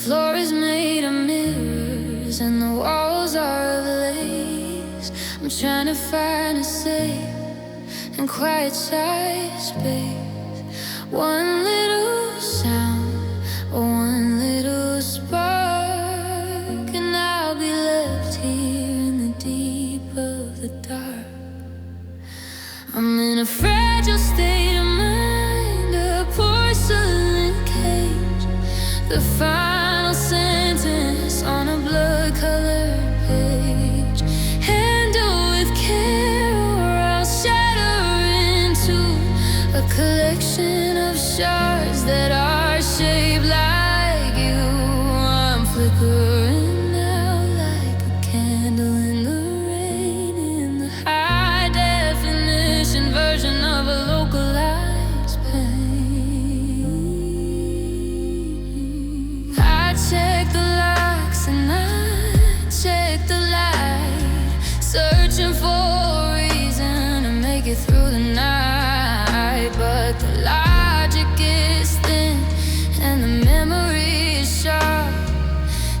floor is made of mirrors and the walls are of lace. I'm trying to find a safe and quiet side space. One little sound or one little spark, and I'll be left here in the deep of the dark. I'm in a fragile state of mind, a porcelain cage. The final sentence on a blood-colored page. Handle with care or I'll shatter into a collection of shards that are shaped like you. I'm flickering out like a candle in the rain, in the high-definition version of a localized pain. I check the locks and I check the light, searching for a reason to make it through the night. But the logic is thin and the memory is sharp,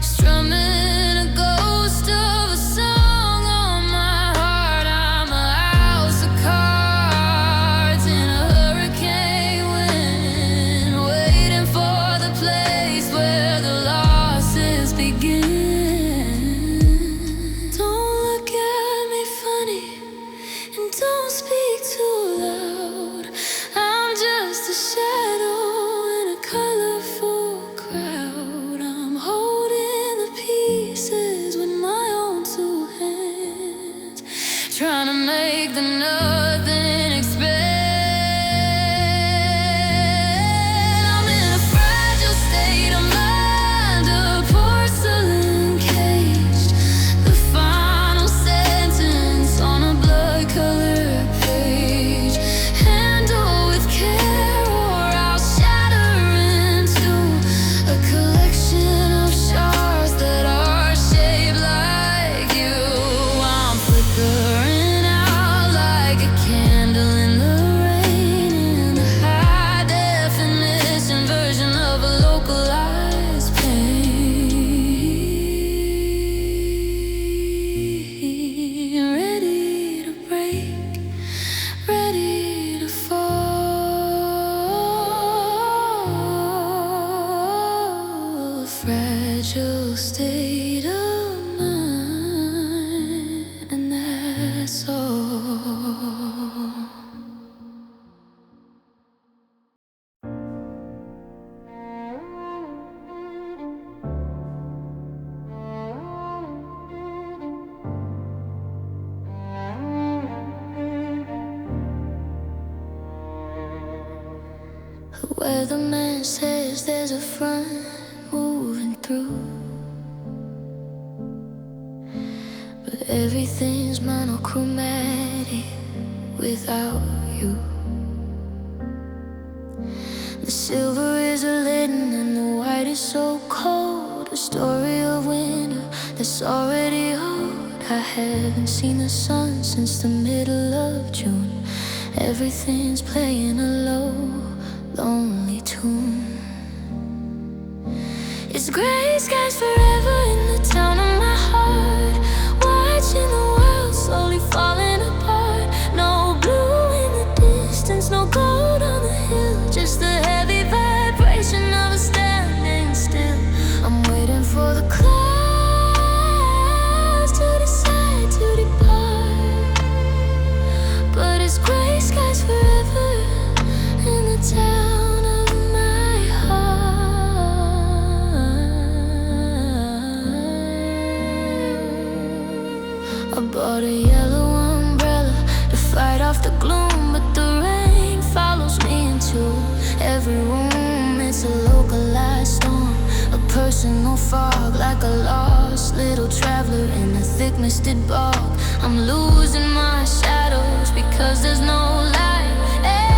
strumming a ghost of a song on my heart. I'm a house of cards in a hurricane wind, waiting for the place where the losses begin. Don't look at me funny and don't speak too loud. I'm just a shadow in a colorful crowd. I'm holding the pieces with my own two hands, trying to make the nothing expand. I'm in a fragile state of mind, a porcelain cage. The final sentence on a blood-colored page. Handle with care or I'll shatter into a collection of shards that are shaped like you. I'm flickering out like a candle in the rain, in the high-definition version of a localized pain. Ready to break, ready to fall. A fragile state of mind, and that's all. The weatherman says there's a front moving through, but everything's monochromatic without you. The silver is a leaden and the white is so cold. A story of winter that's already old. I haven't seen the sun since the middle of June. Everything's playing a low, lonely tune. It's gray skies forever in the town of my heart, watching the world slowly falling apart. No blue in the distance, no gold on the hill, just the heavy vibration of a standing still. I'm waiting for the clouds to decide to depart, but it's gray skies forever in the town of my heart. I bought a yellow umbrella to fight off the gloom, but the rain follows me into every room. It's a localized storm, a personal fog, like a lost little traveler in a thick misted bog. I'm losing my shadows because there's no light.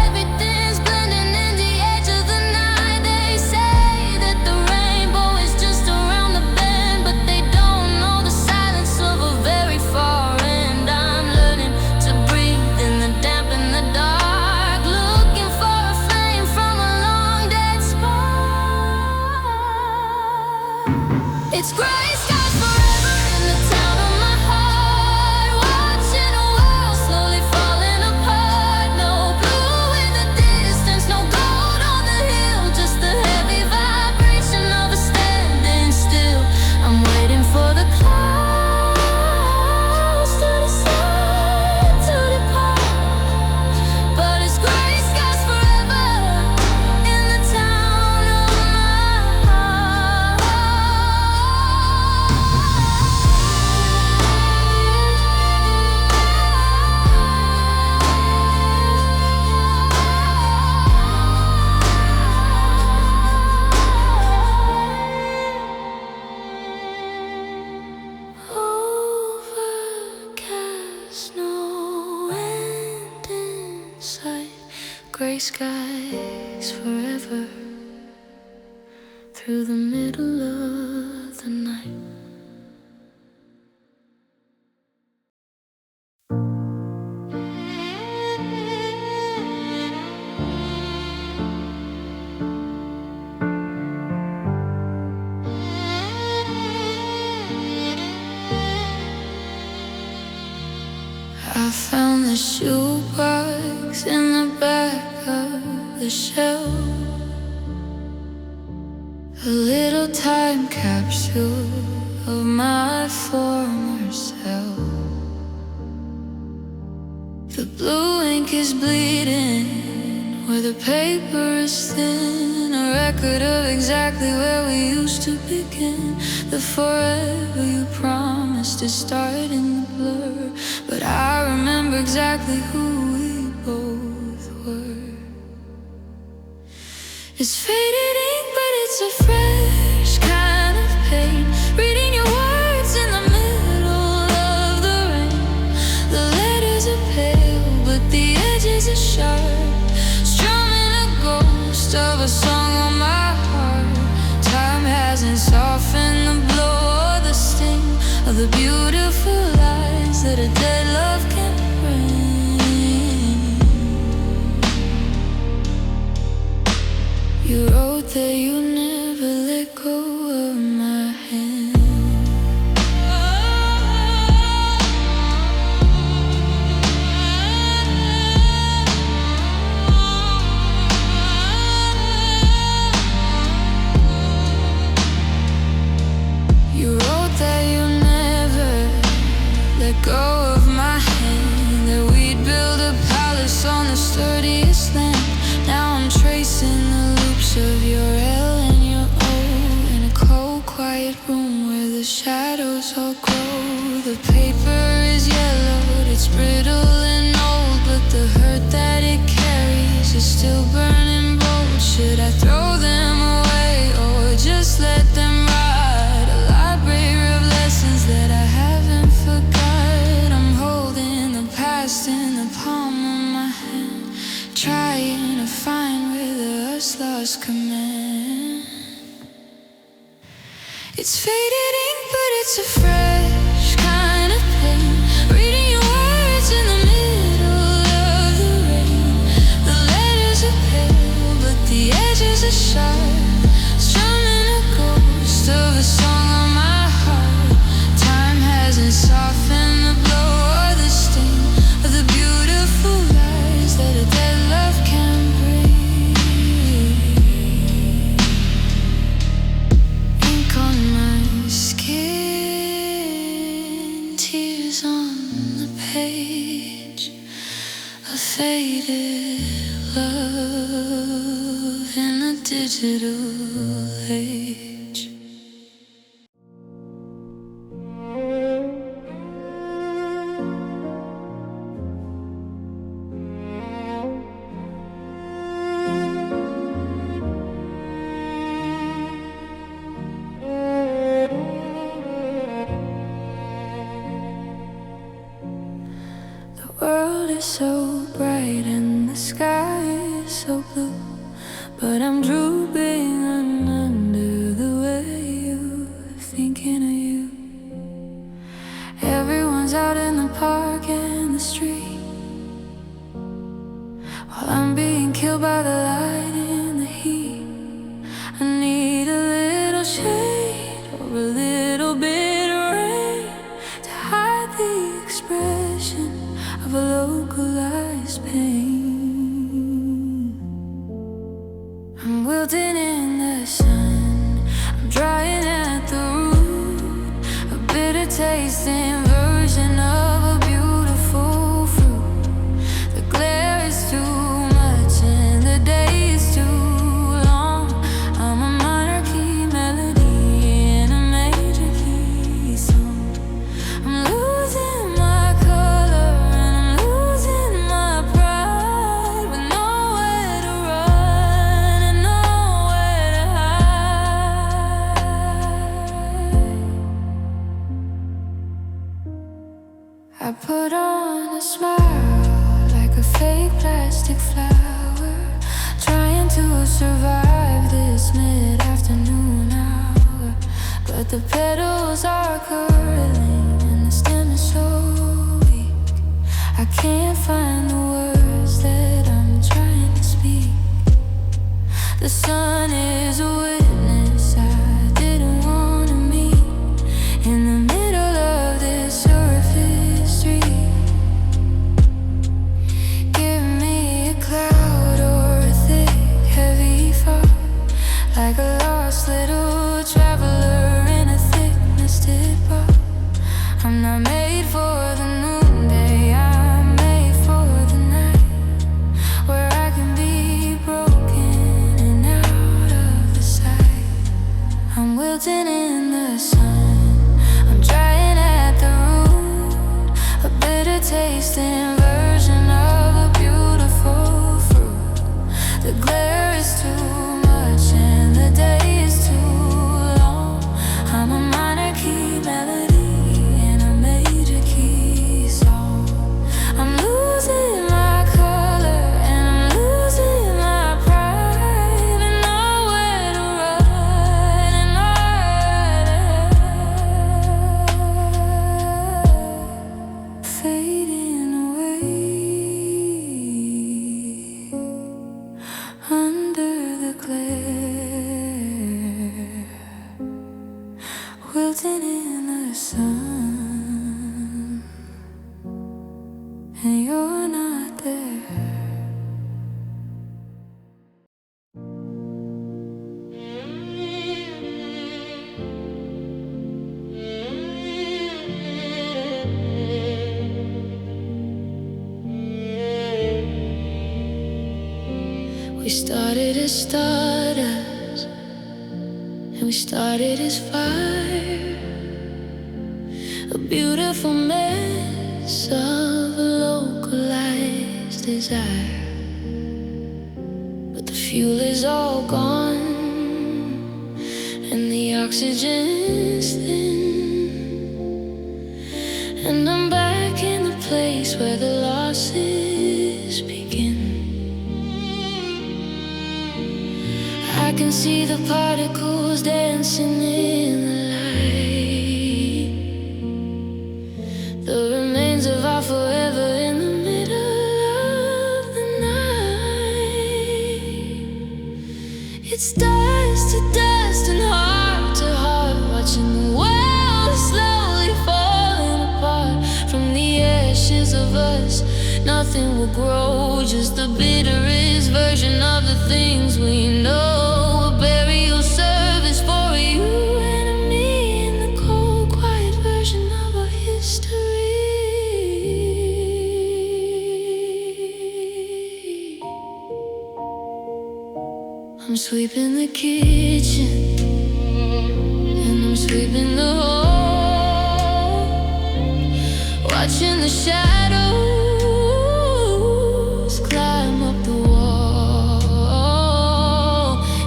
Everything's blending in the edge of the night. They say that the rainbow is just around the bend, but they don't know the silence of a very far end. I'm learning to breathe in the damp and the dark, looking for a flame from a long dead spark. It's gray skies forever in the town of my heart, watching a world slowly falling apart. No blue in the distance, no gold on the hill, just the heavy vibration of a standing still. I'm waiting for the clouds to decide to depart, but it's gray skies forever in the town of my heart. Overcast, no end in sight. Gray skies forever through the middle of the night. I found the shoebox in the back of the shelf, a little time capsule of my former self. The blue ink is bleeding where the paper is thin, a record of exactly where we used to begin. The forever you promised to start in the blur, but I remember exactly who we both were. It's faded ink, but it's a fresh kind of pain, reading your words in the middle of the rain. The letters are pale, but the edges are sharp, strumming a ghost of a song on my heart. Time hasn't softened the blow or the sting of the beautiful lies that a dead love can bring. You wrote that you never let go of my hand. You wrote that you never let go of my hand, that we'd build a palace on the sturdiest land. Now I'm tracing the loops of your L and your O in a cold, quiet room where the shadows all grow. The paper is yellowed, it's brittle and old, but the hurt that it carries is still burning bold. Should I throw them away or just let them ride? A library of lessons that I haven't forgot. I'm holding the past in the palm of my hand, trying to find where the us lost command. It's faded ink, but it's a fresh kind of pain, reading your words in the middle of the rain. The letters are pale, but the edges are sharp, strumming a ghost of a song on my heart. Time hasn't softened the blow or the sting of the beautiful lies that a dead love can bring. Ink on my skin, tears on the page, a faded love in a digital age. The world is so bright and the sky is so blue, but I'm drooping under the way you're thinking of you. Everyone's out in the park and the street, while I'm being killed by the light and the heat. I need a little shade or a little tasting version of a beautiful fruit. The glare is too much and the day is too long. I'm a minor key melody in a major key song. I'm losing my color and I'm losing my pride, with nowhere to run and nowhere to hide. I put on a smile like a fake plastic flower, trying to survive this mid-afternoon hour. But the petals are curling and the stem is so weak. I can't find the words that I'm trying to speak. The sun is a witness I didn't want to meet in the middle of this surface street. Give me a cloud or a thick, heavy fog, like a lost little traveler in a thick, misted bog. I'm not made for the noonday, I'm made for the night, where I can be broken and out of the sight. I'm wilting in the sun, I'm drying at the root, a bitter tasting version of a beautiful fruit. The glare is too much and the day is too long. I'm a minor key melody in a major key song. I'm losing my color and I'm losing my pride, and nowhere to run and nowhere to hide. Fading away under the glare, wilting in the sun, and you're not there. We started as stardust, and we started as fire, a beautiful mess of localized desire. But the fuel is all gone, and the oxygen's thin, and I'm back in the place where the losses begin. I can see the particles dancing in the light, the remains of our forever in the middle of the night. It's dust to dust and heart to heart, watching the world slowly falling apart. From the ashes of us, nothing will grow, just the bitterest version of the things we know. A burial service for you and me in the cold, quiet version of our history. I'm sweeping the kitchen and I'm sweeping the hall, watching the shadows climb up the wall.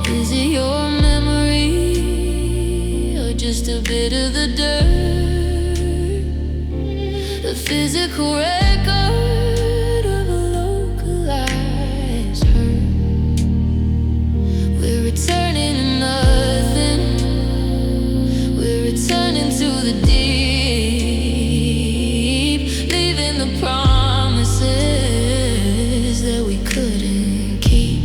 Is it your memory or just a bit of the dirt? The physical record of a localized hurt. We're returning to nothing, we're returning to the deep, leaving the promises that we couldn't keep.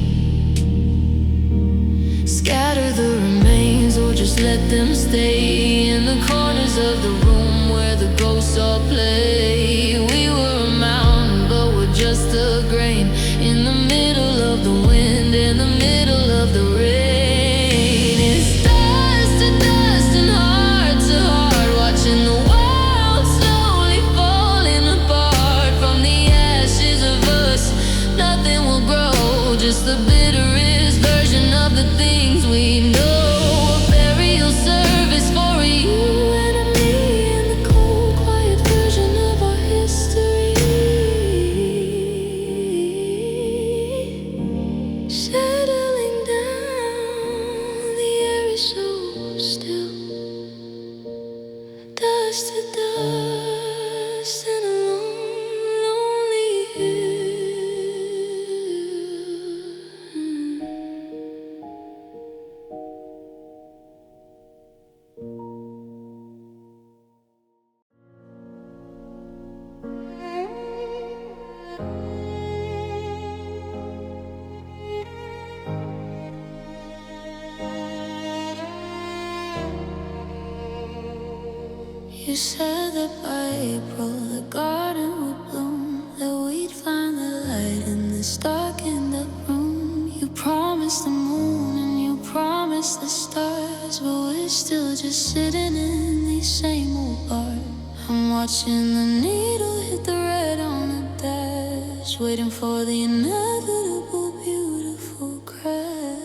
Scatter the remains or just let them stay in the corners of the room where the ghosts all play. We were a mountain, but we're just a grain in the middle of the wind, in the middle of the rain. It's dust to dust and heart to heart, watching the world You said that by April the garden would bloom, that we'd find the light in this darkened up room. You promised the moon and you promised the stars, but we're still just sitting in these same old bars. I'm watching the needle hit the red on the dash, waiting for the inevitable beautiful crash.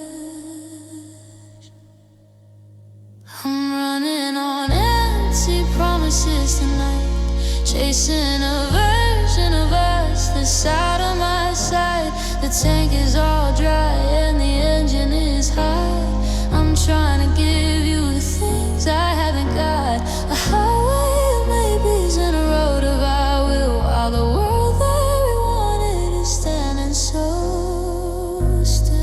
I'm running on empty promises tonight, chasing a version of us that's out of my sight. The tank is all dry and the engine is high. I'm trying to give you the things I haven't got, a highway of maybes and a road of I will, while the world that we wanted is standing so still.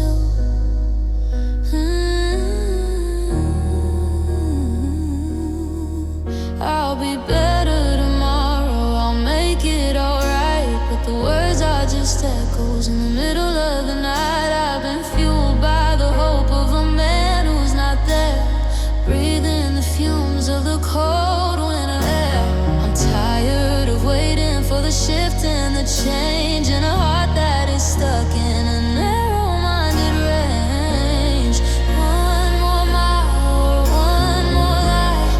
I'll be better tomorrow, I'll make it alright, but the words are just echoes in the middle of the night. I've been fueled by the hope of a man who's not there, breathing the fumes of the cold winter air. I'm tired of waiting for the shift and the change in a heart that is stuck in a narrow-minded range. One more mile or one more lie,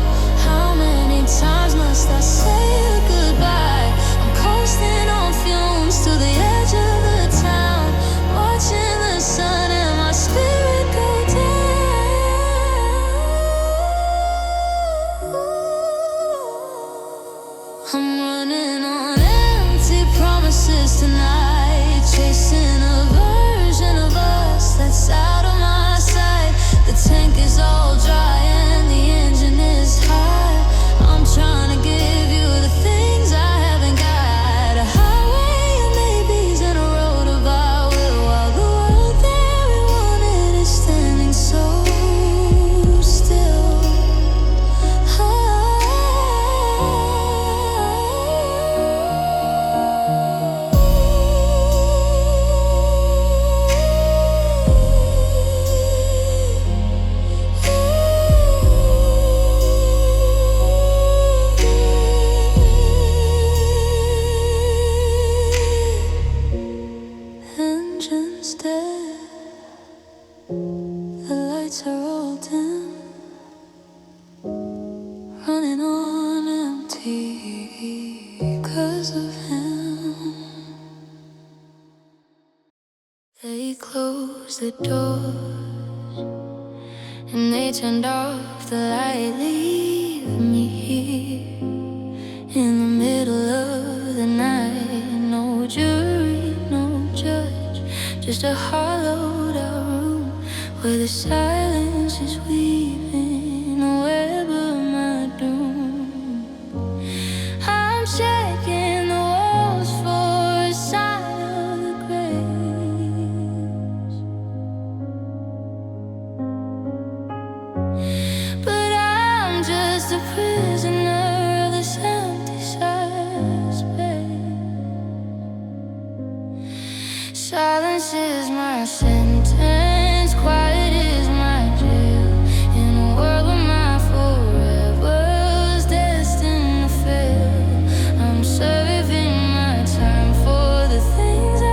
how many times must I say goodbye? I'm coasting on fumes to the edge of the town, watching the sun and my spirit go down. I'm running on empty promises tonight, chasing a version of us that's out of my sight. The tank is all dry and the engine is high. I'm trying to give you the things I haven't got, a highway of maybes and a road of I will, while the world that we wanted is standing so still. Engines dead, the lights are all dim, running on empty 'cause of him. They closed the doors and they turned off the light, leave me here in the middle of the night. No jury, no judge, just a hollowed out room where the silence is weeping a web of my doom. I'm checking the walls for a sign of the graves, but I'm just a prisoner of this empty side space. Silence is my sentence, quiet is my jail, in a world where my forever's destined to fail. I'm serving my time for the things I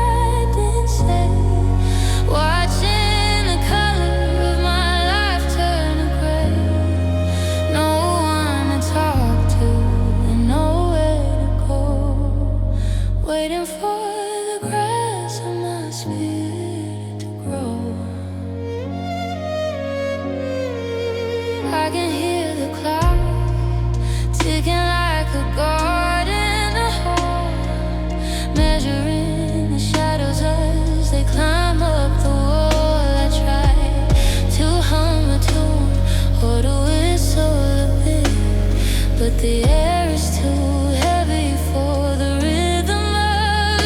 didn't say, watching the color of my life turn to gray. No one to talk to and nowhere to go, waiting for the grass of my spirit to grow. I can hear the clock ticking like a garden heart, measuring the shadows as they climb up the wall. I try to hum a tune or to whistle a bit, but the air is too heavy for the rhythm of it.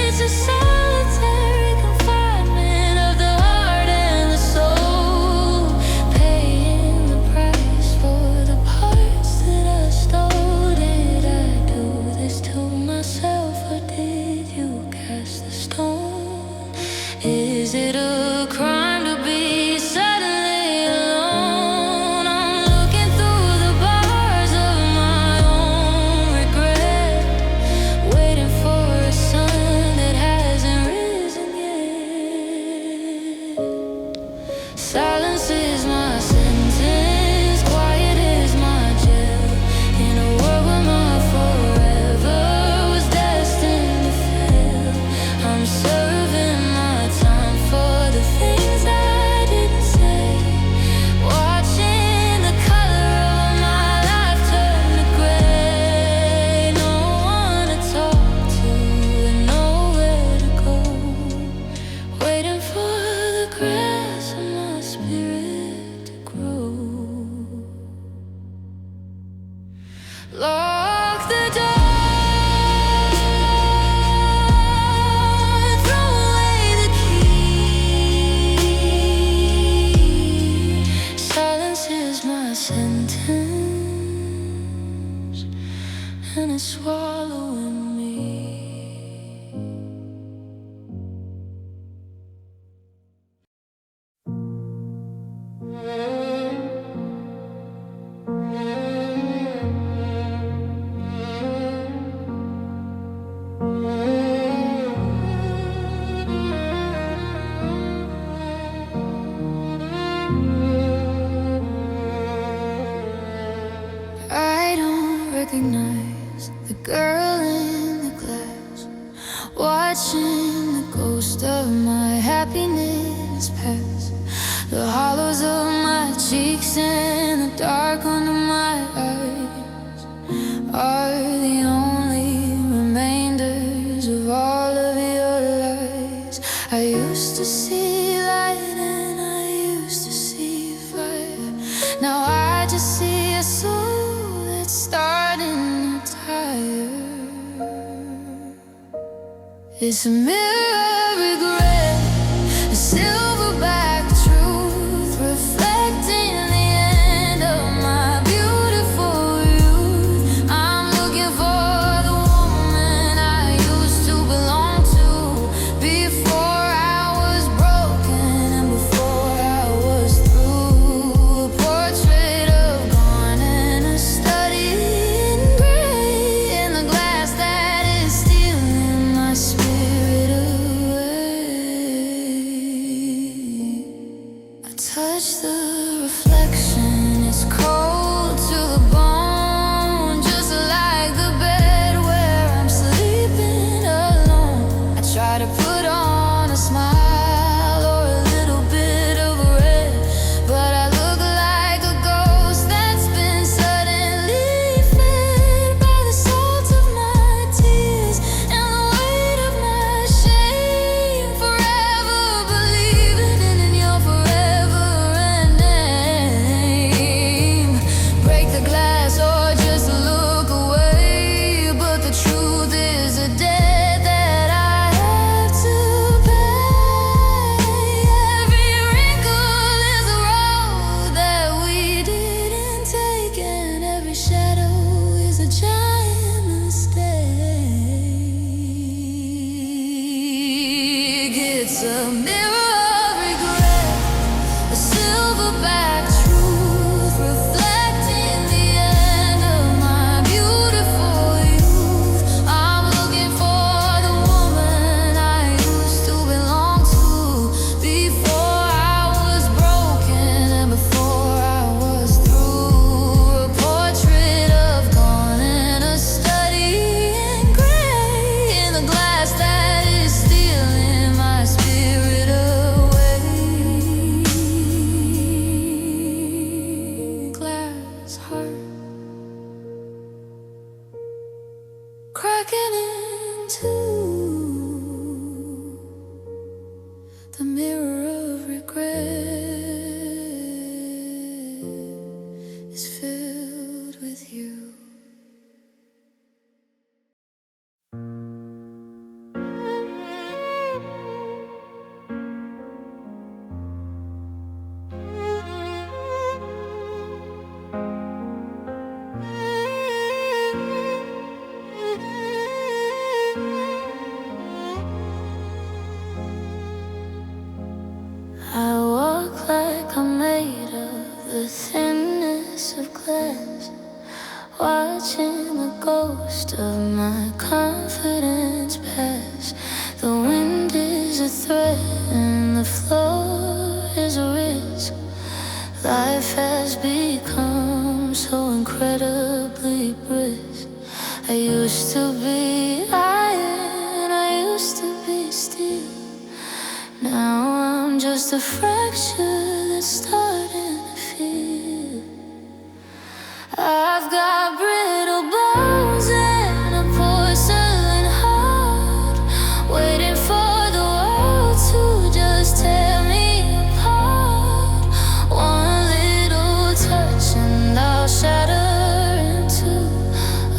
It's a solitary confinement of the heart and the soul, paying the price for the parts that I stole. Did I do this to myself or did you cast the stone? Is it a crime to be suddenly alone? I'm looking through the bars of my sentence, and it's swallowing me. I don't recognize the girl in the glass, watching the ghost of my happiness pass. The hollows of my cheeks and the dark under my eyes are the only remainders of all of your lies. I used to see light and I used to see fire. Now I just see a soul that's starting to tire. It's a mirror of regret, a silverback truth, reflecting the end of my beautiful youth. I'm looking for the woman I used to belong to, before I was broken and before I was through. A portrait of gone and a study in gray, in the glass that is stealing my spirit away. I touch the reflection, it's cold to the bone, just like the bed where I'm sleeping alone. I try to put on a smile or a little bit of red, but I look like a ghost that's been suddenly fed by the salt of my tears and the weight of my shame. Forever believing in your forever name. Break the glass or just look away, but the truth is a debt that I have to pay. Every wrinkle is a road that we didn't take, and every shadow is a giant mistake. It's a mirror of regret, a silverback truth, reflecting the end of my beautiful youth. I'm looking for the woman I used to belong to, before I was broken and before I was through. A portrait of gone and a study in gray, in the glass that is stealing my spirit away. Glass heart cracking in two. The mirror of regret is filled with you. I walk like I'm made of the thinness of glass, watching the ghost of my confidence pass. The wind is a threat and the floor is a risk. Life has become so incredibly brisk. I used to be iron, I used to be steel. Now I'm just a fracture that's starting to feel. I've got brittle bones and a porcelain heart, waiting for the world to just tear me apart. One little touch and I'll shatter into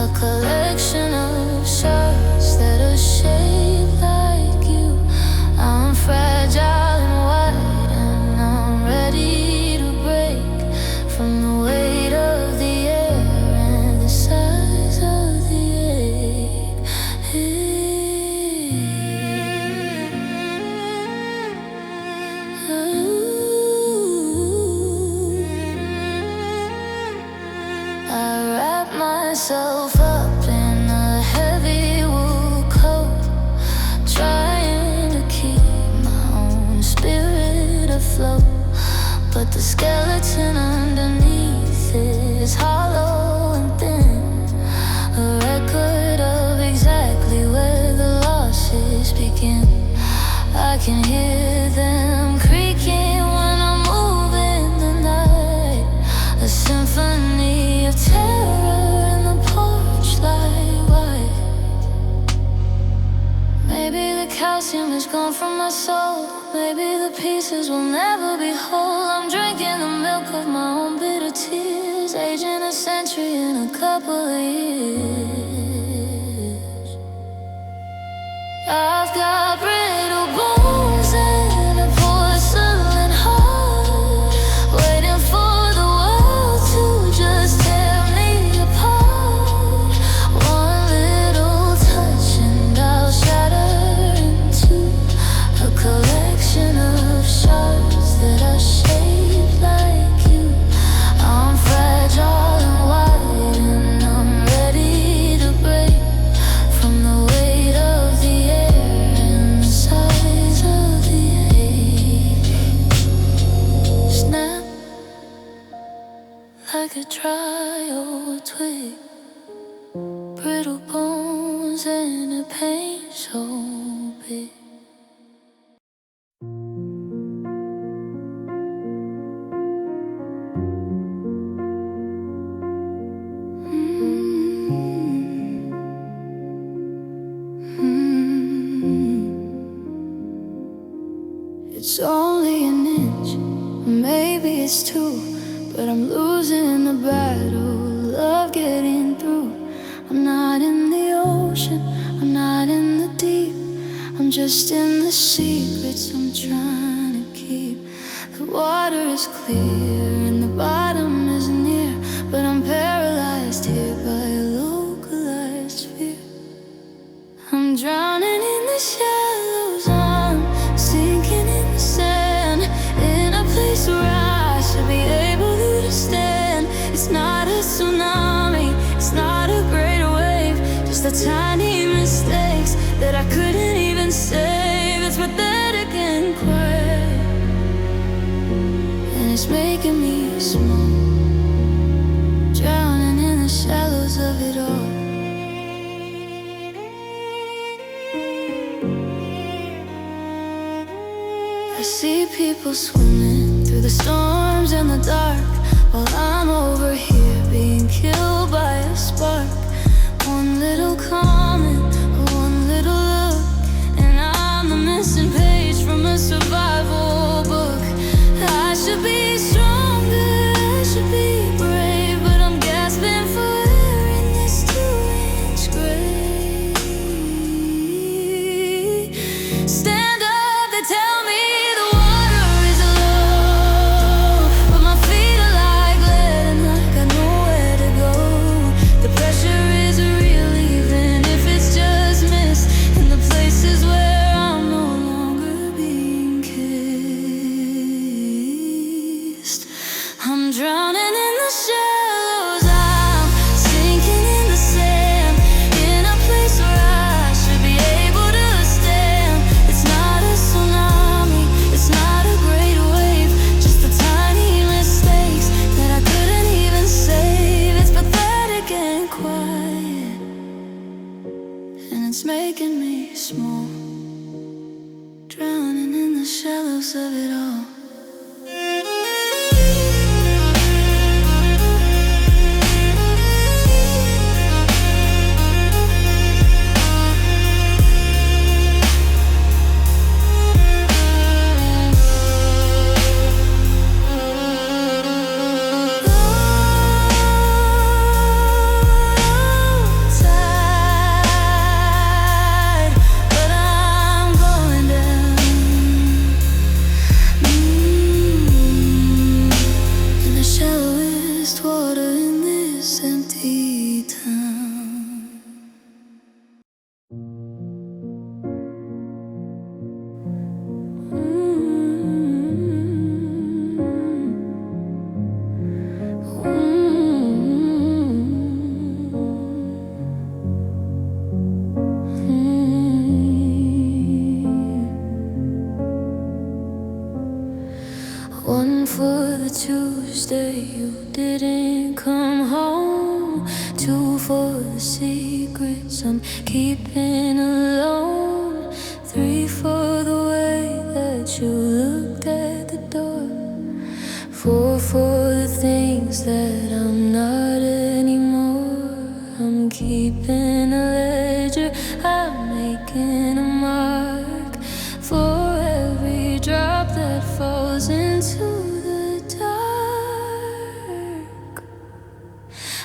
a collection of shards that are shaped like you. I'm fragile and white and I'm ready myself up in a heavy wool coat, trying to keep my own spirit afloat. But the skeleton underneath is hollow and thin, a record of exactly where the losses begin. I can hear them creaking when I'm moving the night, a symphony of terror in the porch light white. Maybe the calcium is gone from my soul, maybe the pieces will never be whole. I'm drinking the milk of my own bitter tears, aging a century in a couple of years. I've got brittle bones and a porcelain heart, waiting for the world to just tear me apart. One little touch and I'll shatter into a collection of shards that are shaped like you. I'm fragile and white and I'm ready to break from the weight of the air and the size of the ache. Snap like a dry old twig, brittle bones and a pain so big. It's only an inch, maybe it's two, but I'm losing the battle of getting through. I'm not in the ocean, I'm not in the deep, I'm just in the secrets I'm trying to keep. The water is clear and the bottom is near, but I'm paralyzed here by a localized fear. I'm drowning in the shallows, I'm sinking in the sand, in a place where I should be able to stand. It's not a tsunami, it's not a great wave, just the tiny mistakes that I couldn't even save. It's pathetic and quiet, and it's making me small, drowning in the shallows of it all. I see people swimming through the storms and the dark, while I'm over here being killed by a spark. One little comment, one little look, and I'm the missing page from a survival book. I should be stronger, I should be brave, but I'm gasping for air in this 2-inch grave. Stand up, they tell me the water is low, but my feet are like lead and I got nowhere to go. The pressure is real, even if it's just mist, in the places where I'm no longer being kissed. I'm drowning in the shallows, I'm sinking in the sand, in a place where I should be able to stand. It's not a tsunami, it's not a great wave, just the tiny mistakes that I couldn't even save. It's pathetic and quiet, and it's making me small, drowning in the shallows of it all. Tide, but I'm going down. Tuesday you didn't come home. 2 for the secrets I'm keeping alone. 3 for the way that you looked at the door. 4 for the things that I'm not anymore. I'm keeping a ledger, I'm making a mark for every drop that falls into the dark.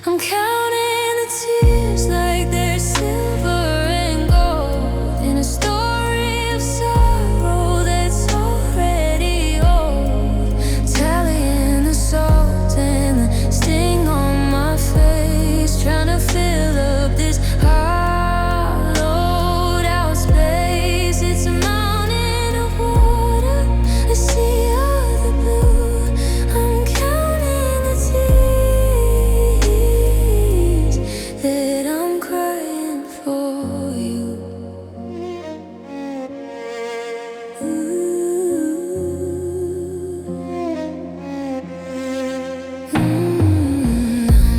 I'm counting the tears like they're silver and gold in a story of sorrow that's already old. Tallying the salt and the sting on my face, trying to fill up this hollowed out space. It's a mountain of water, a sea of the blue. I'm counting the tears that I'm crying for you.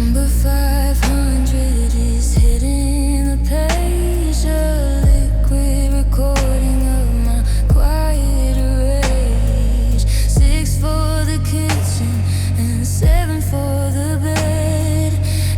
Number 500 is hitting the page, a liquid recording of my quiet rage. 6 for the kitchen and 7 for the bed.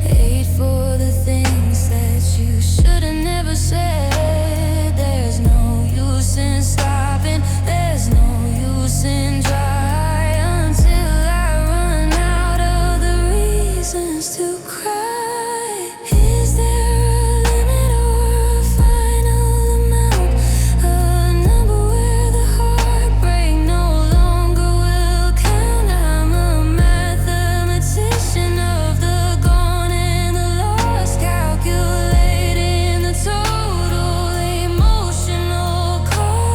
8 for the things that you should have never said. There's no use in stopping, there's no use in try until I run out of the reasons to cry. Is there a limit or a final amount? A number where the heartbreak no longer will count. I'm a mathematician of the gone and the lost, calculating the total emotional cost.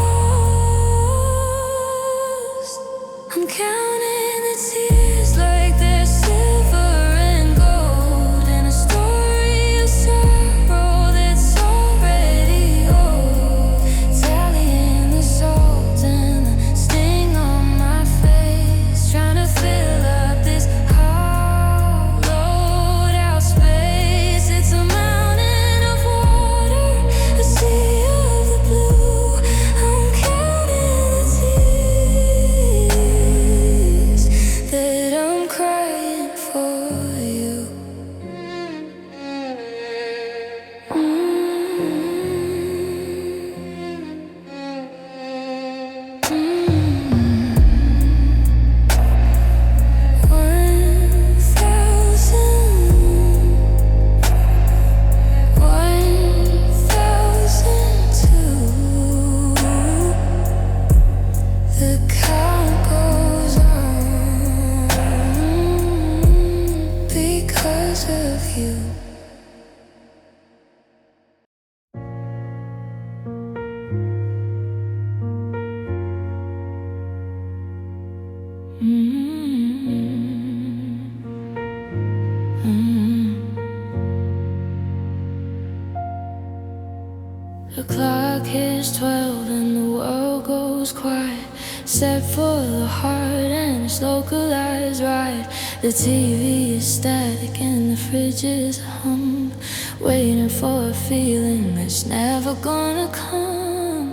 I'm counting the tears like they're silver and gold in a story of sorrow that's already old. Tallying the salt and the sting on my face, trying to fill up this hollowed out space. It's a mountain of water, a sea of the blue. I'm counting the tears that I'm crying for you. The count goes on because of you. The clock hits 12 and the world goes quiet. Set for the heart and it's localized right. The TV is static and the fridge is hum, waiting for a feeling that's never gonna come.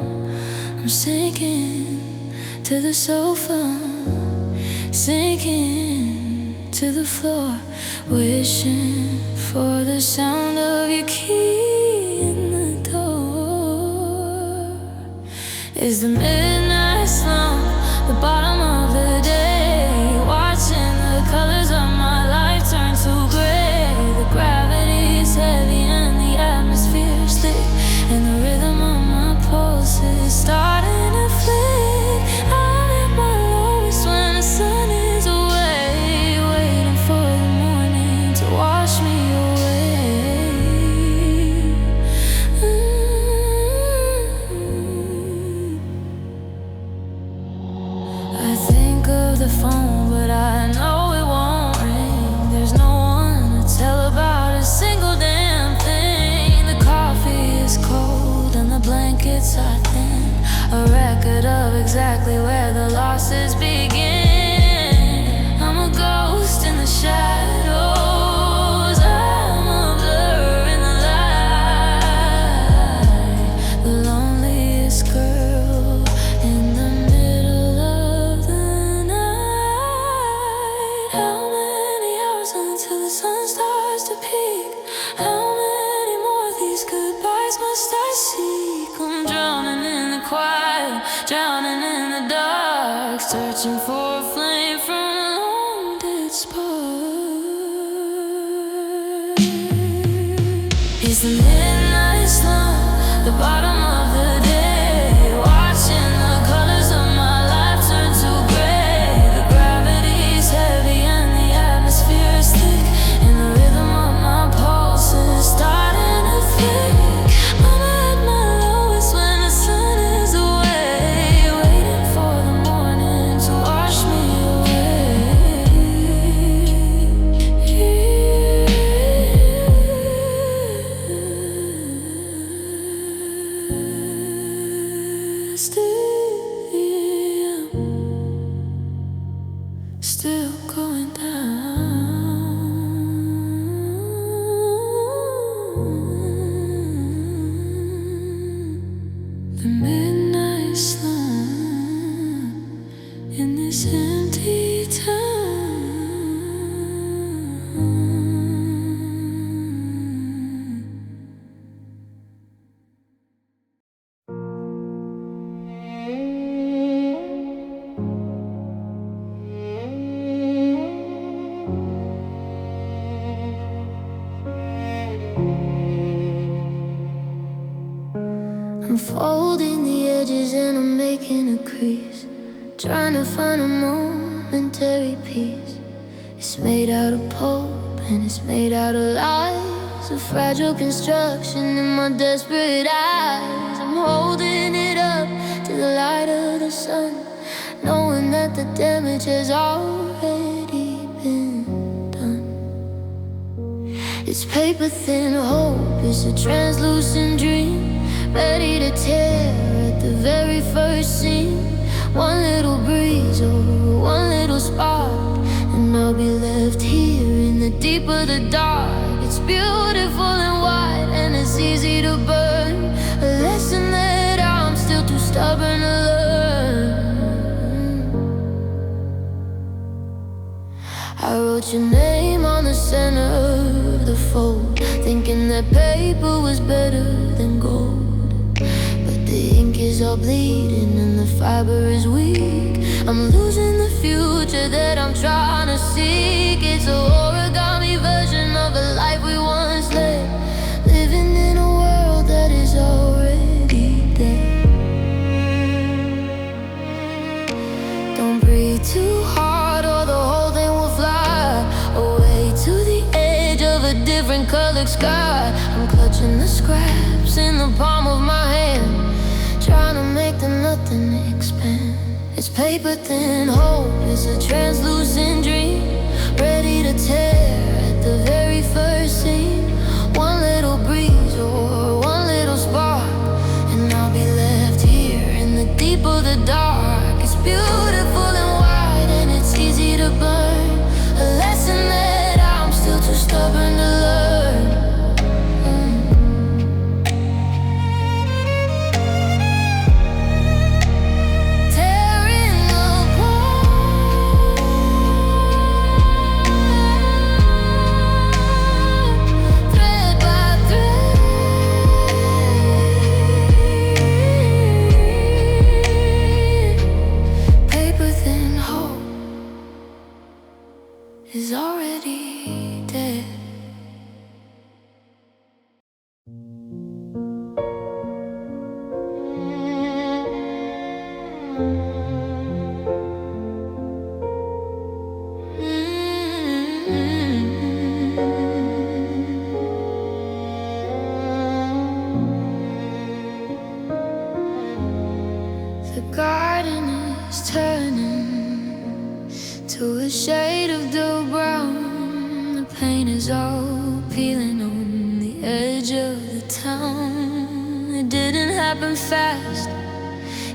I'm sinking to the sofa, sinking to the floor, wishing for the sound of your key in the door. Is the midnight slump the bottom of the day? Watching the colors of my life turn to gray. The gravity is heavy and the atmosphere is thick, and the rhythm of my pulse is starting to flick. I'm at my lowest when the sun is away, waiting for the morning to wash me away. I think of the phone, but I know it won't ring. There's no one to tell about a single damn thing. The coffee is cold and the blankets are thin, a record of exactly where the losses begin. I'm a ghost till the sun starts to peak. How many more of these goodbyes must I seek? I'm drowning in the quiet, drowning in the dark, searching for a flame from a long dead spark. Is the midnight slump the bottom of the day? Watching the colors of my life turn to gray. The gravity's heavy and the atmosphere is thick, and the rhythm of my pulse is starting to fade. I'm at my lowest when the sun is away, waiting for the morning to wash me Still going down. The midnight slump in this empty town. I'm folding the edges and I'm making a crease, trying to find a momentary peace. It's made out of pulp and it's made out of lies, a fragile construction in my desperate eyes. I'm holding it up to the light of the sun, knowing that the damage has already been done. It's paper thin hope, it's a translucent dream, ready to tear at the very first scene. One little breeze or one little spark, and I'll be left here in the deep of the dark. It's beautiful and wide and it's easy to burn, a lesson that I'm still too stubborn to learn. I wrote your name on the center of the fold, thinking that paper was better than gold. The ink is all bleeding and the fiber is weak. I'm losing the future that I'm trying to seek. It's a origami version of the life we once led, living in a world that is already dead. Don't breathe too hard or the whole thing will fly away to the edge of a different colored sky. I'm clutching the scraps in the palm of my hand, trying to make the nothing expand. It's paper thin hope, it's a translucent dream, ready to tear at the very first scene. One little breeze or one little spark, and I'll be left here in the deep of the dark. It's beautiful and wide and it's easy to burn, a lesson that I'm still too stubborn to learn. Is already dead. The garden is turning to a shade of dull brown. The paint is all peeling on the edge of the town. It didn't happen fast,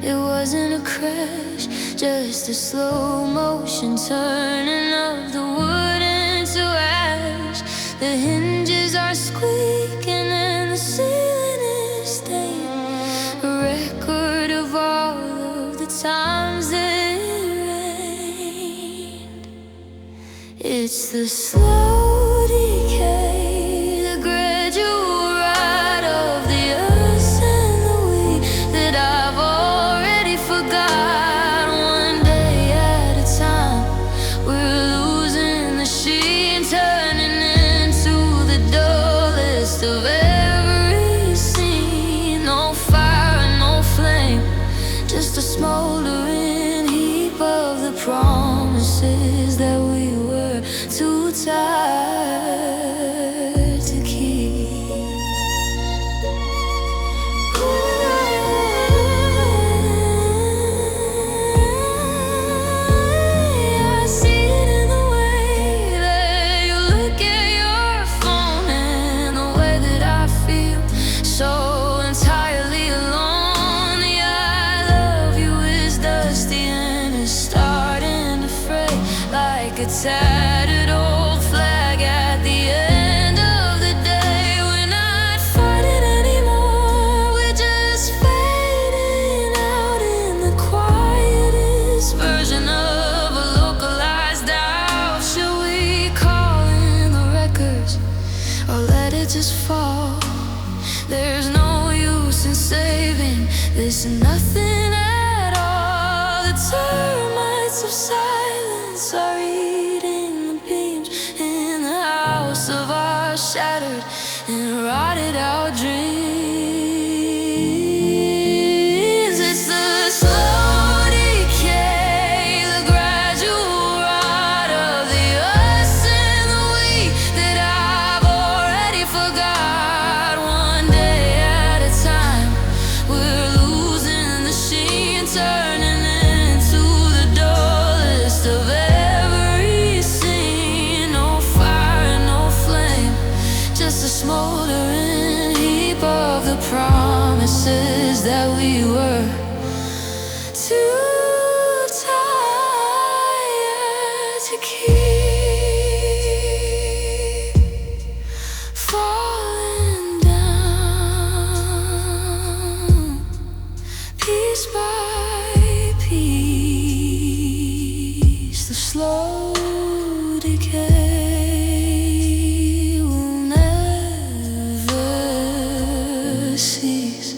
it wasn't a crash, just a slow motion turning of the wood into ash. The hinges are squeaking and the ceiling is stained, a record of all of the times that it rained. It's the slow turning into the dullest of every scene. No fire and no flame, just a smoldering heap of the promises that we were too tired to keep. I see it in the way that you look at your phone and the way that I feel so entirely alone. The I love you is dusty and it's starting to fray like a tattered old flag at the end of the day. We're not fighting anymore, we're just fading out in the quietest version of a localized doubt. Should we call in the records or let it just fall? There's no use in saving this nothing at all. The termites of silence are eating the beams in the house of our shattered and rotted out dreams. It's the slow decay, the gradual rot of the us and the we that I've already forgot. One day at a time, we're losing the sheen, turning into the dullest of every scene. No fire and no flame, just a smoldering heap of the promises that we were too tired to keep. Falling down, piece by piece, the slow decay will never cease.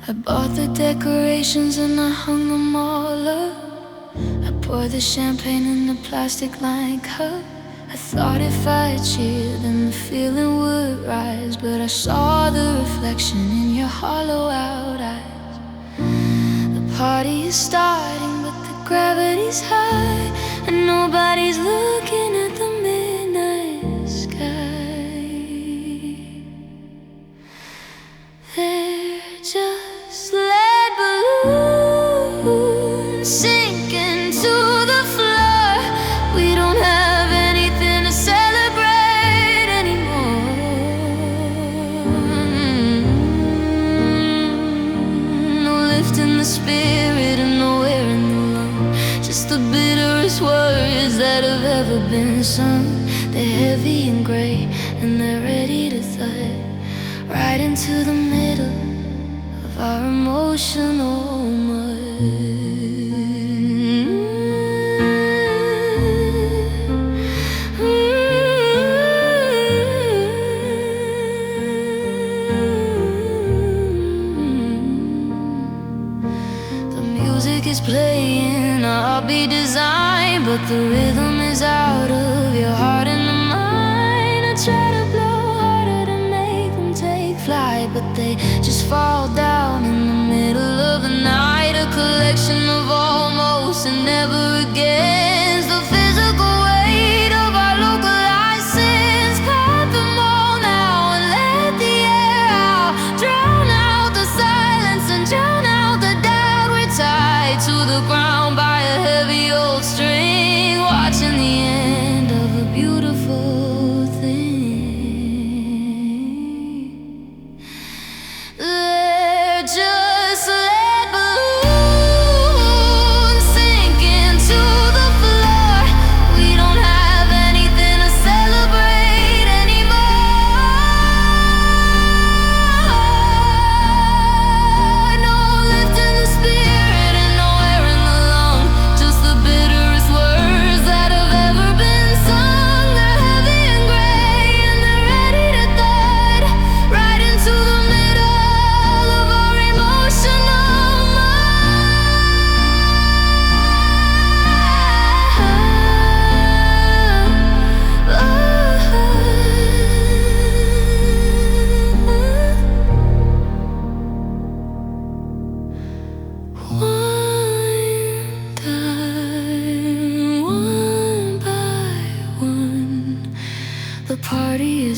I bought the decorations and I hung them all up. I poured the champagne in the plastic-lined cup. I thought if I cheered then the feeling would rise, but I saw the reflection in your hollow-out eyes. The party is starting, but the gravity's high, and nobody's looking at the midnight sky. They're just lead balloons sinking to the floor. We don't have anything to celebrate anymore. No lift in the spirit and nowhere in the lung, just the bitterest words that have ever been sung. They're heavy and gray and they're ready to thud right into the middle of our emotional mud. The music is playing, I'll be designed, but the rhythm is out of your heart and mine. I try to blow harder to make them take flight, but they just fall down in the middle of the night. A collection of almost and never agains. The physical weight of our localized sins. Pop them all now and let the air out. Drown out the silence and drown out the doubt. We're tied to the ground by a heavy old string, watching the end of a beautiful thing. They're just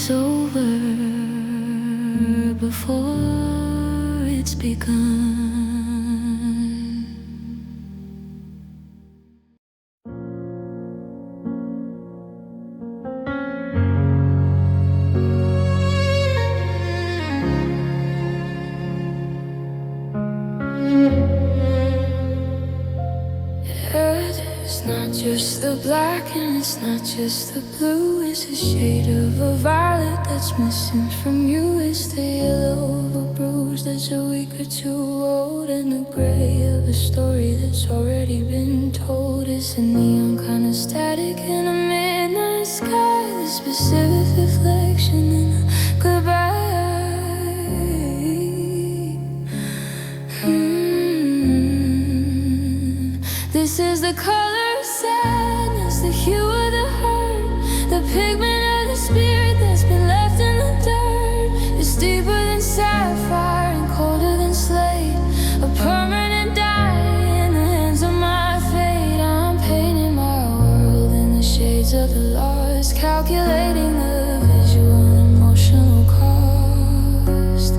is over before it's begun. It's not just the black and it's not just the blue. It's a shade of a violet that's missing from you. It's the yellow of a bruise that's a week or two old, and the gray of a story that's already been told. It's a neon kind of static in a midnight sky, the specific reflection in a goodbye. This is the color of sadness, the hue of the hurt, the pigment of the spirit that's been left in the dirt. It's deeper than sapphire and colder than slate, a permanent dye in the hands of my fate. I'm painting my world in the shades of the lost, calculating the visual and emotional cost.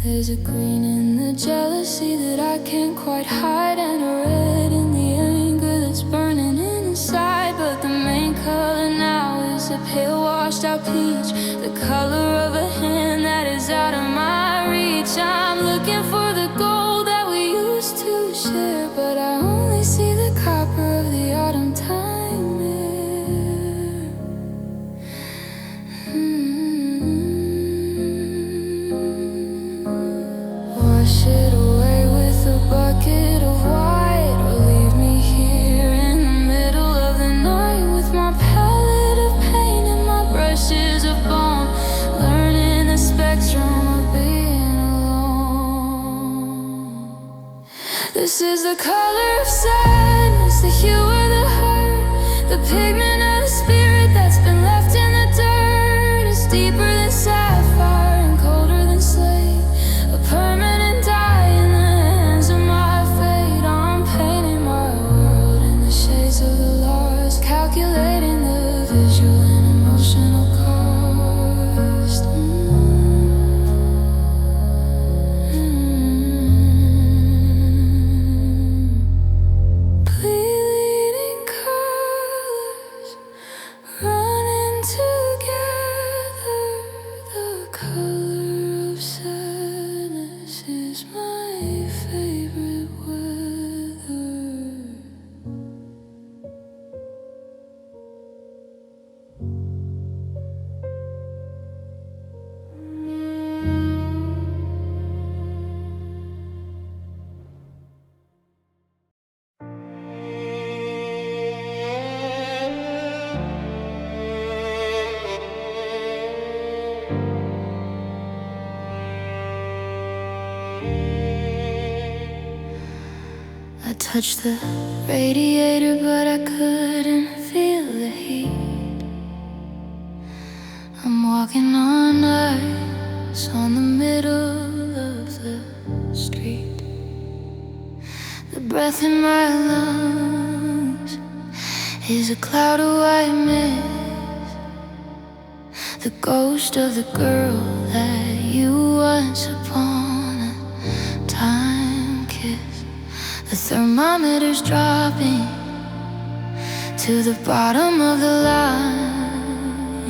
There's a green in the jealousy that I can't quite hide, and a red in the anger that's burning inside. But the main color now is a pale washed out peach, the color of a hand that is out of my reach. I'm looking for the gold that we used to share, but I only see the copper of the autumn time air. Wash it away with a bucket of white, or leave me here in the middle of the night with my palette of paint and my brushes of bone, learning the spectrum of being alone. This is the color of sadness, the hue of the hurt, the pigment of the spirit that's been left in the dirt. It's deeper than sapphire and colder than slate, a permanent dye in the hands of my fate. I'm painting my world in the shades of the lost, calculating the visual and emotional cost. Bleeding colors running together, the color of sadness is my favorite weather. I touched the radiator, but I couldn't feel the heat. I'm walking on ice on the middle of the street. The breath in my lungs is a cloud of white mist, the ghost of the girl that you once upon a time kissed. The thermometer's dropping to the bottom of the line,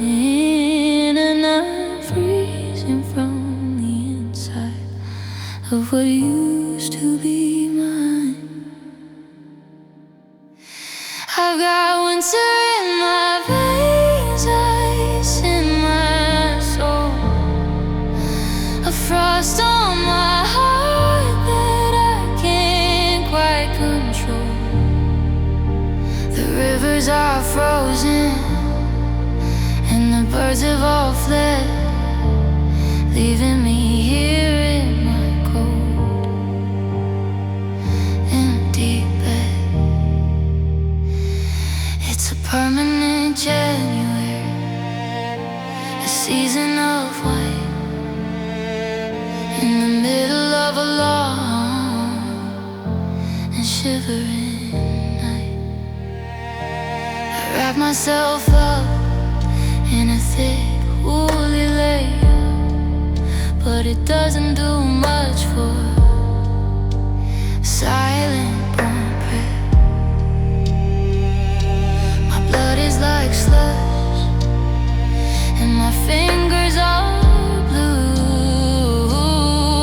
and I'm freezing from the inside of what used to be mine. I've got winter in my veins, ice in my soul, a frost on my heart that I can't quite control. The rivers are frozen and the birds have all fled, leaving me here in my cold, empty bed. It's a permanent January, a season of white, in the middle of a long and shivering night. I wrap myself up in a thick woolly layer, but it doesn't do much for silent born prayer. My blood is like slush and my fingers are blue.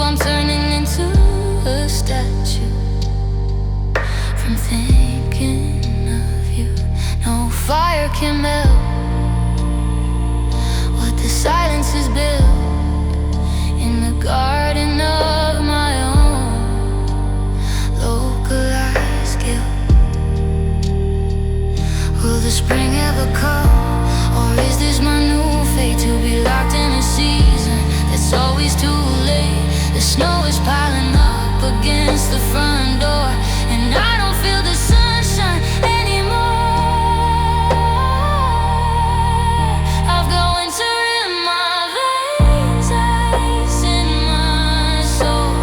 I'm turning into a statue from thinking of you. No fire can melt what the silence is built in the garden of my own localized guilt. Will the spring ever come, or is this my new fate to be locked in a season that's always too late? The snow is piling up against the front door, and I don't feel the sunshine anymore. I've got winter in my veins, ice in my soul,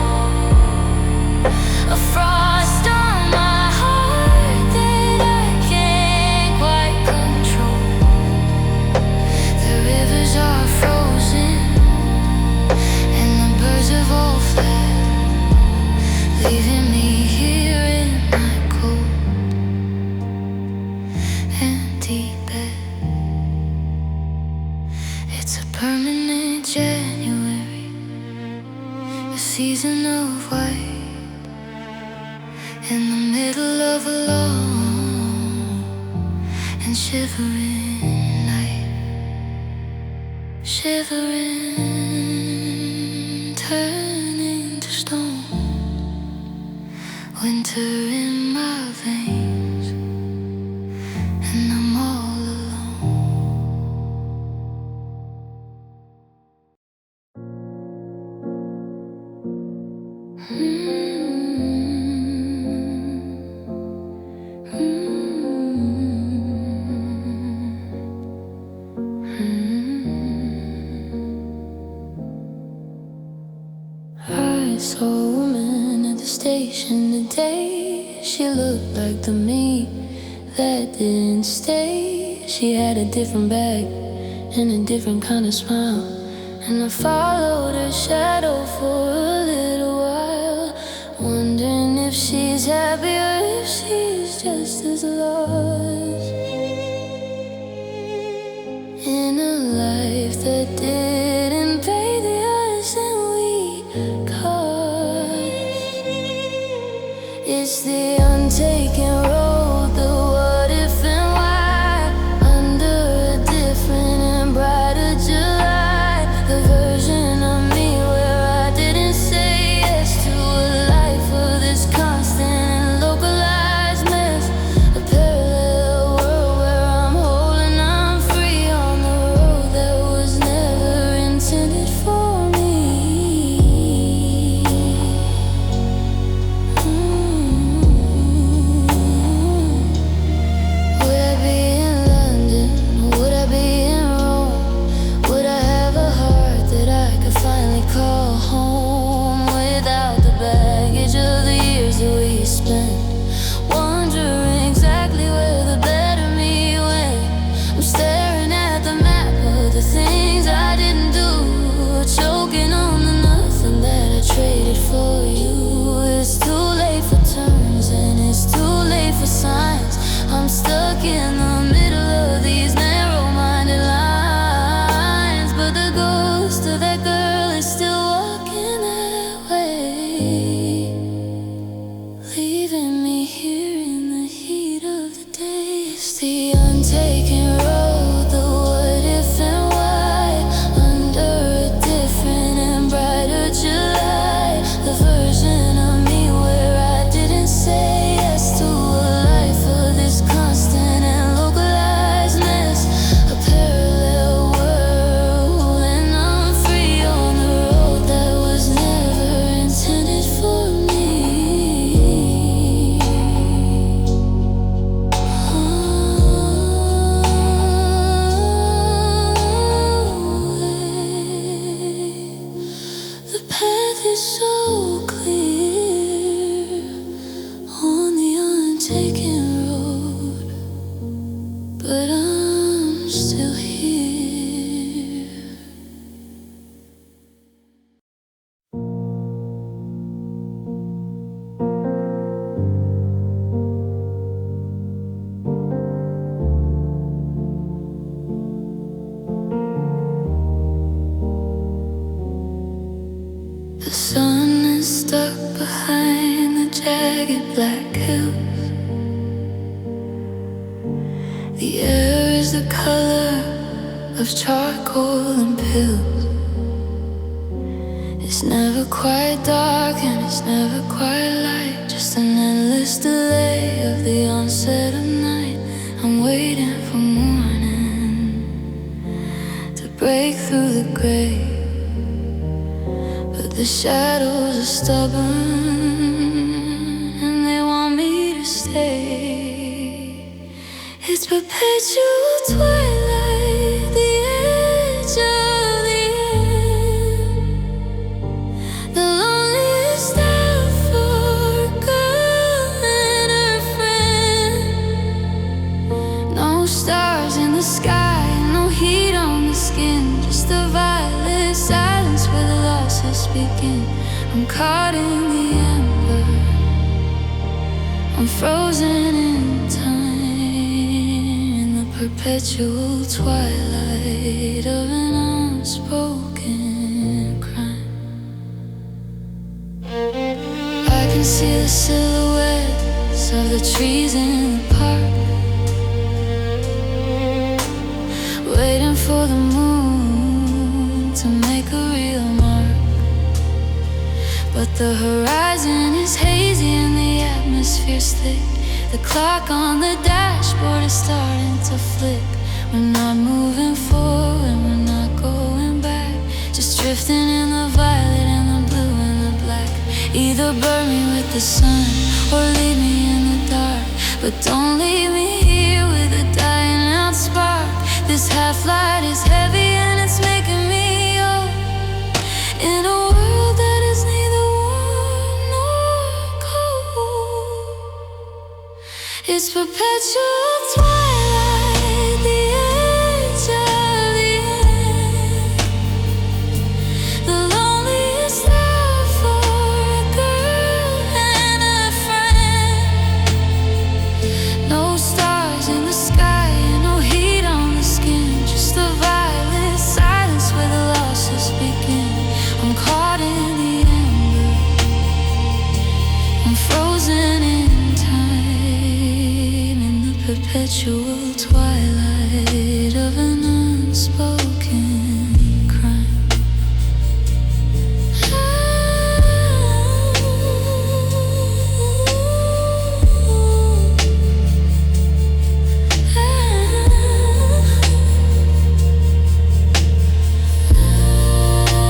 a frost on my heart that I can't quite control. The rivers are frozen and the birds have all fled, leaving me here in my cold, empty bed. It's a permanent January, a season of white, in the middle of a long and shivering night. Shivering, turning to stone, winter in my veins, and I'm all alone. I saw a woman at the station today. She looked like the me that didn't stay. She had a different bag and a different kind of smile, and I followed her shadow for a little while, wondering if she's happy or if she's just as lost in a life that didn't pay the odds and we caused. It's the untaken road, the what if and why, under a different and brighter July. The version of me where I didn't say yes to a life of this constant and localized mess. A parallel world where I'm whole and I'm free on the road that was never intended for me. Would I be in London? Would I be in Rome? Would I have a heart that I could finally call home without the baggage of the years that we spent, wondering exactly where the better me went? I'm staring at the map of the things I didn't do, choking on the nothing that I traded for you. It's too late for turns and it's too late for signs. I'm stuck in the middle of these narrow-minded lines, but the ghost of that girl is still walking that way, leaving me here in the heat of the day. It's the untaken road, the what if and why, stuck behind the jagged black hills. The air is the color of charcoal and pills. It's never quite dark and it's never quite light, just an endless delay of the onset of night. I'm waiting for morning to break through the gray, but the shadows are stubborn and they want me to stay. It's perpetual twilight, the edge of the end, the loneliest hour for a girl and her friend. No stars in the sky, no heat on the skin, just a violet silence where the losses begin. I'm caught in the ember, I'm frozen in time, in the perpetual twilight of an unspoken crime. I can see the silhouettes of the trees in the park, waiting for the moon to make a real mark. But the horizon is hazy and the atmosphere's thick. The clock on the dashboard is starting to flick. We're not moving forward, we're not going back, just drifting in the violet and the blue and the black. Either burn me with the sun or leave me in the dark, but don't leave me here with a dying out spark. This half-light is heavy and it's making me old, in a world that is neither warm nor cold. It's perpetual twilight, the edge of the end, the loneliest hour for a girl and a friend. No stars in the sky and no heat on the skin, just a violet silence where the losses begin. I'm caught in the ember, I'm frozen in time, in the perpetual twilight of an unspoken crime.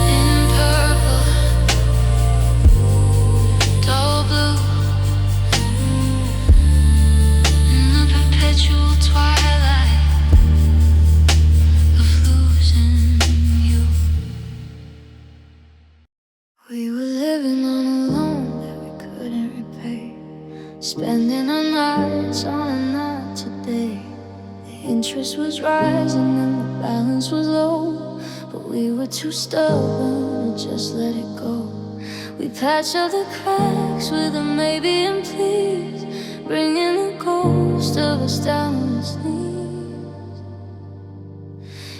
In purple, dull blue, in the perpetual twilight of losing you. We were living on a loan that we couldn't repay, spending our nights on a night today. The interest was rising and the balance was low, but we were too stubborn to just let it go. We patched up the cracks with a maybe and please, bringing the ghost of us down on its knees.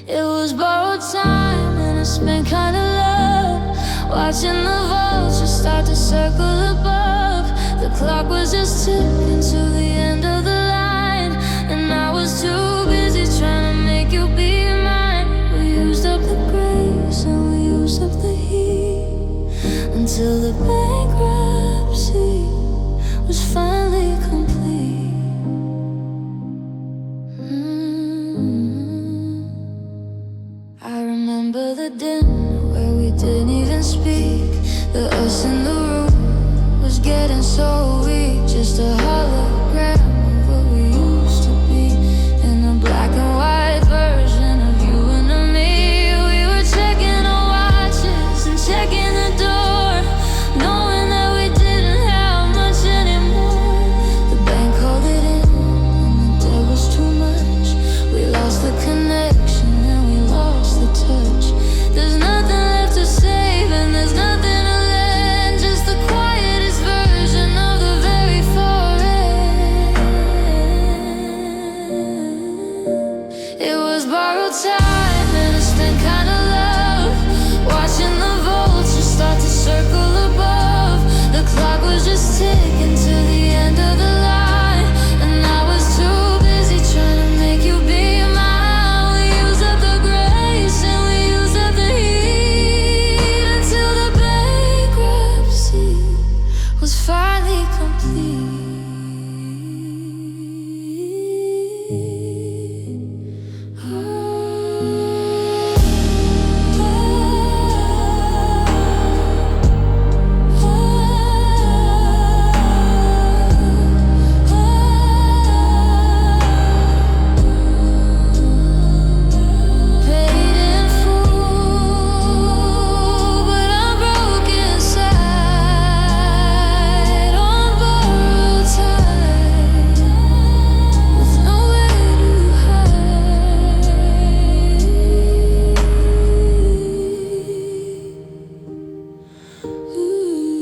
It was borrowed time and a spent kind of love, watching the vultures start to circle above. The clock was just ticking to the end of the line, and I was too busy trying to make you be mine. We used up the grace and we used up the heat, until the bankruptcy was finally complete. I remember the dinner where we didn't even speak. The us in the room was getting so weak, just a hologram of what we used to be, in a black and white version of you and of me. We were checking our watches and checking the door, knowing that we didn't have much anymore. The bank called it in and the debt was too much. We lost the connection and we lost the touch. There's nothing left to save and there's nothing to lend, just the quietest version of the very forest.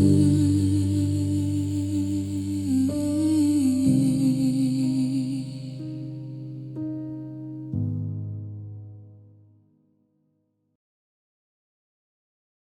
me.